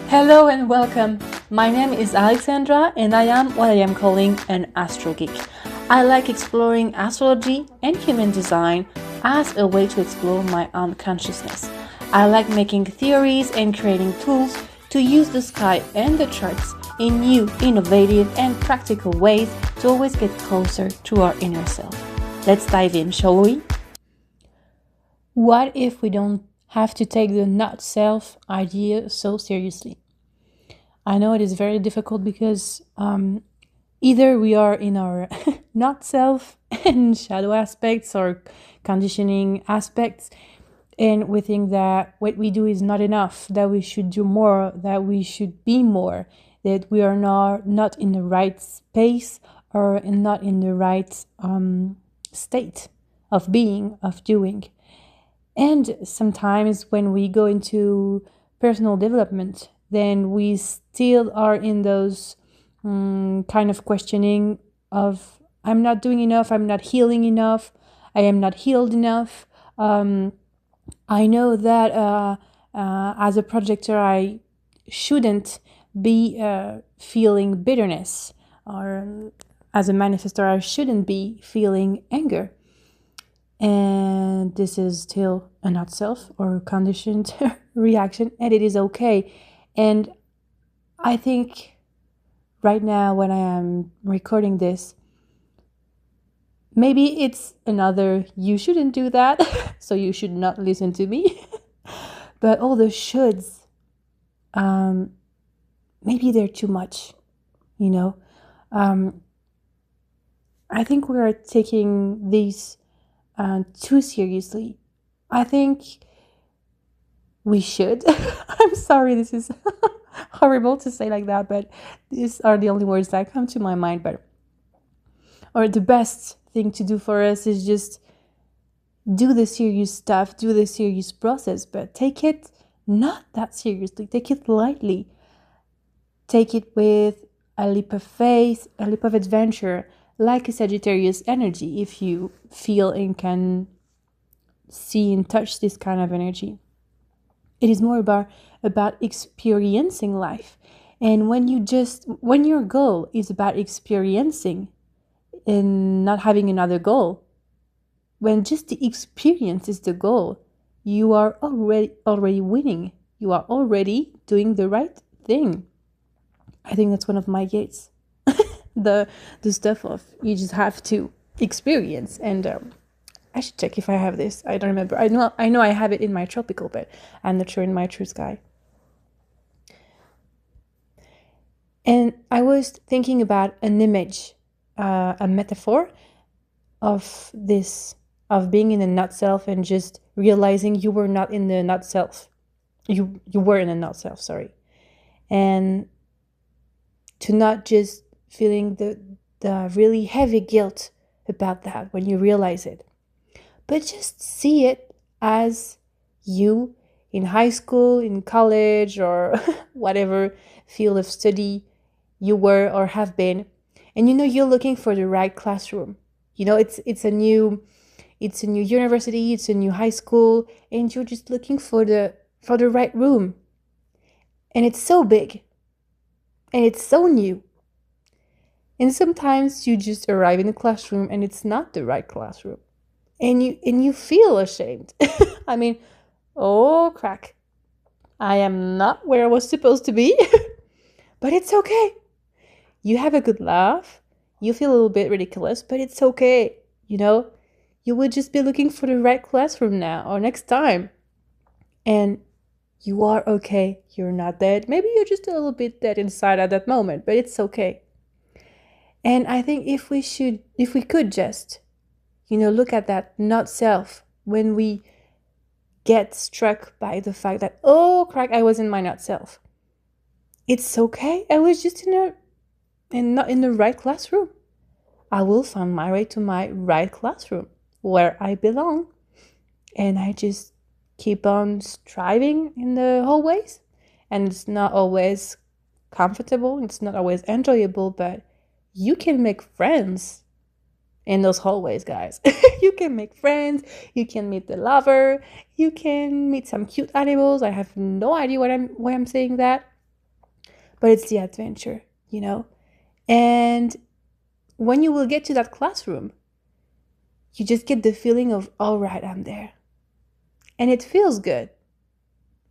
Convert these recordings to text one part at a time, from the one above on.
Hello and welcome. My name is Alexandra and I am what I am calling an astro geek. I like exploring astrology and human design as a way to explore my own consciousness. I like making theories and creating tools to use the sky and the charts in new, innovative, and practical ways to always get closer to our inner self. Let's dive in, shall we? What if we don't have to take the not self idea so seriously? I know it is very difficult because either we are in our not self and shadow aspects or conditioning aspects, and we think that what we do is not enough, that we should do more, that we should be more, that we are not in the right space or not in the right state of being, of doing. And sometimes when we go into personal development, then we still are in those kind of questioning of I'm not doing enough, I'm not healing enough, I am not healed enough. I know that as a projector, I shouldn't be feeling bitterness, or as a manifestor, I shouldn't be feeling anger. And this is still a not self or conditioned reaction, and it is okay. And I think right now when I am recording this, maybe it's another you shouldn't do that, so you should not listen to me. But all the shoulds, maybe they're too much, you know. I think we are taking these too seriously. I think we should. I'm sorry, this is horrible to say like that, but these are the only words that come to my mind. Or the best thing to do for us is just do the serious stuff, do the serious process, but take it not that seriously. Take it lightly. Take it with a leap of faith, a leap of adventure, like a Sagittarius energy, if you feel and can see and touch this kind of energy. It is more about experiencing life. And when your goal is about experiencing and not having another goal, when just the experience is the goal, you are already winning. You are already doing the right thing. I think that's one of my gates. the stuff of you just have to experience. And I should check if I have this. I don't remember. I know I have it in my tropical, but I'm not sure in my true sky. And I was thinking about an image, a metaphor of this, of being in the not self and just realizing you were not in the not self. You were in the not self, sorry. And to not just feeling the really heavy guilt about that when you realize it, but just see it as you in high school, in college, or whatever field of study you were or have been, and you're looking for the right classroom. It's a new university, it's a new high school, and you're just looking for the right room. And it's so big, and it's so new. And sometimes you just arrive in a classroom and it's not the right classroom. And you feel ashamed. I mean, oh crack. I am not where I was supposed to be. But it's okay. You have a good laugh. You feel a little bit ridiculous, but it's okay. You would just be looking for the right classroom now or next time. And you are okay. You're not dead. Maybe you're just a little bit dead inside at that moment, but it's okay. And I think if we could just, look at that not self when we get struck by the fact that, oh, crack, I was in my not self. It's okay. I was just not in the right classroom. I will find my way to my right classroom where I belong. And I just keep on striving in the hallways. And it's not always comfortable. It's not always enjoyable, but you can make friends in those hallways, guys. You can make friends, you can meet the lover, you can meet some cute animals. I have no idea why I'm saying that. but it's the adventure, you know? And when you will get to that classroom, you just get the feeling of, all right, I'm there. And it feels good.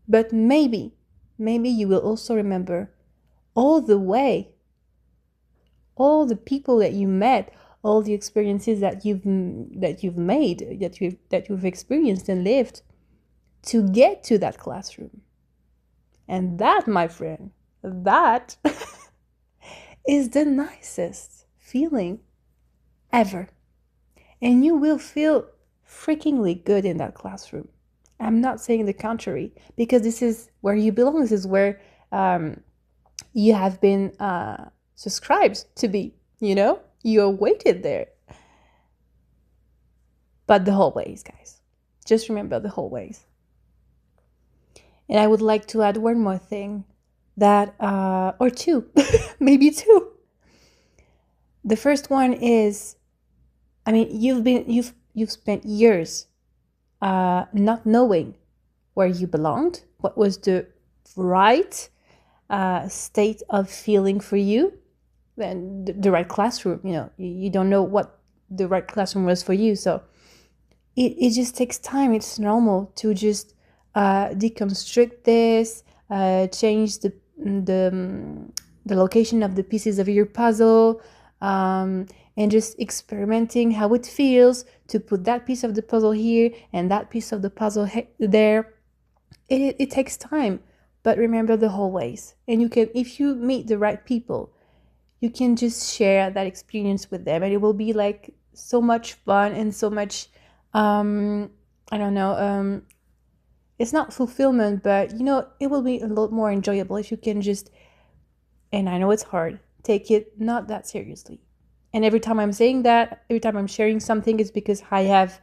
But maybe you will also remember all the way, all the people that you met, all the experiences that you've made, that you've experienced and lived to get to that classroom. And that, my friend, that is the nicest feeling ever. And you will feel freakingly good in that classroom. I'm not saying the contrary, because this is where you belong. This is where you have been subscribed to be, you know? You're weighted there. But the hallways, guys. Just remember the hallways. And I would like to add one more thing, that, or two, maybe two. The first one is, I mean, you've spent years not knowing where you belonged, what was the right state of feeling for you, and the right classroom. You know, you don't know what the right classroom was for you. So it just takes time. It's normal to just deconstruct this, change the location of the pieces of your puzzle, and just experimenting how it feels to put that piece of the puzzle here and that piece of the puzzle there. It takes time, but remember the hallways. And you can, if you meet the right people, you can just share that experience with them, and it will be like so much fun and so much, I don't know, it's not fulfillment, but you know, it will be a lot more enjoyable if you can just, and I know it's hard, take it not that seriously. And every time I'm saying that, every time I'm sharing something, it's because I have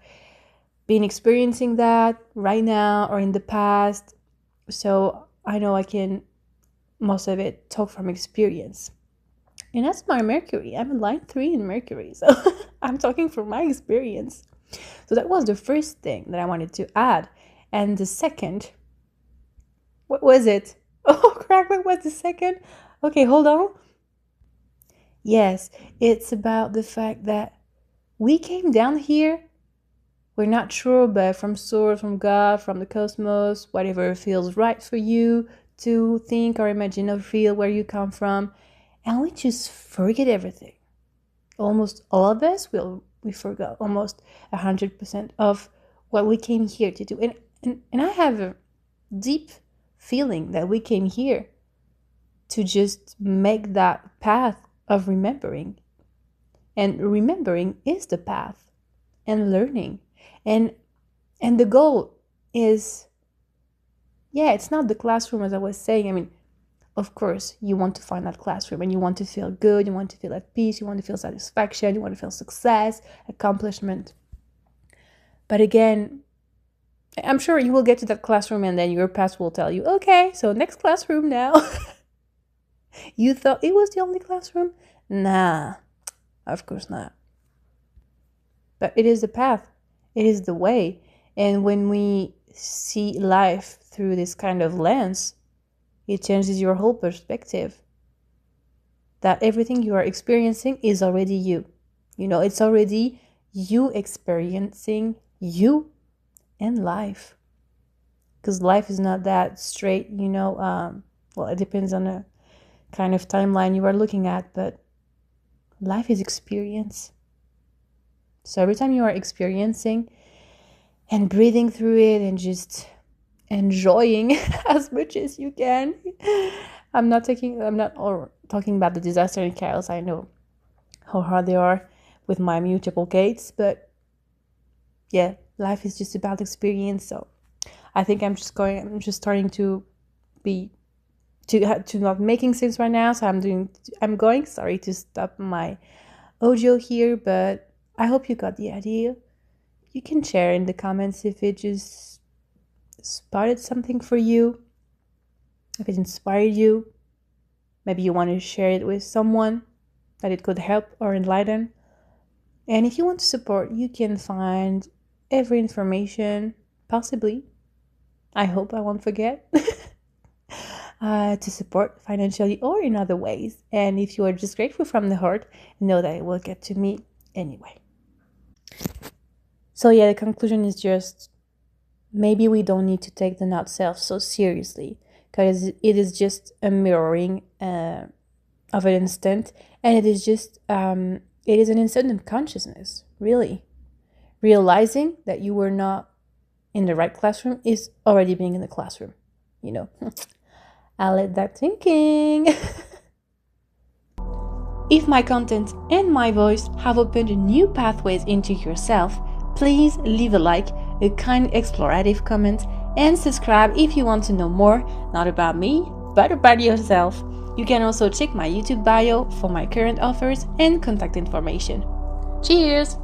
been experiencing that right now or in the past. So I know I can, most of it, talk from experience. And that's my Mercury. I'm in line 3 in Mercury. So I'm talking from my experience. So that was the first thing that I wanted to add. And the second, what was it? Oh, crap, what was the second? Okay, hold on. Yes, it's about the fact that we came down here. We're not sure, but from source, from God, from the cosmos, whatever feels right for you to think or imagine or feel where you come from. And we just forget everything. Almost all of us, we forgot almost 100% of what we came here to do. And I have a deep feeling that we came here to just make that path of remembering. And remembering is the path, and learning. And the goal is, yeah, it's not the classroom, as I was saying. I mean, of course, you want to find that classroom and you want to feel good, you want to feel at peace, you want to feel satisfaction, you want to feel success, accomplishment. But again, I'm sure you will get to that classroom and then your past will tell you, okay, so next classroom now. You thought it was the only classroom? Nah, of course not. But it is the path, it is the way. And when we see life through this kind of lens, it changes your whole perspective. That everything you are experiencing is already you. You know, it's already you experiencing you and life. Because life is not that straight, you know. Well, it depends on the kind of timeline you are looking at, but life is experience. So every time you are experiencing and breathing through it and just enjoying as much as you can. I'm not talking about the disaster and chaos. I know how hard they are with my mutable gates, but yeah, life is just about experience. So I think I'm just starting to not making sense right now. So I'm going to stop my audio here, but I hope you got the idea. You can share in the comments if it just spotted something for you, if it inspired you. Maybe you want to share it with someone that it could help or enlighten. And if you want to support, you can find every information, possibly. I hope I won't forget. to support financially or in other ways. And if you are just grateful from the heart, know that it will get to me anyway. So yeah, the conclusion is just maybe we don't need to take the not self so seriously, because it is just a mirroring of an instant, and it is just it is an instant of consciousness, really. Realizing that you were not in the right classroom is already being in the classroom, you know. I'll let that thinking. If my content and my voice have opened new pathways into yourself, please leave a like, a kind explorative comment, and subscribe if you want to know more, not about me, but about yourself. You can also check my YouTube bio for my current offers and contact information. Cheers!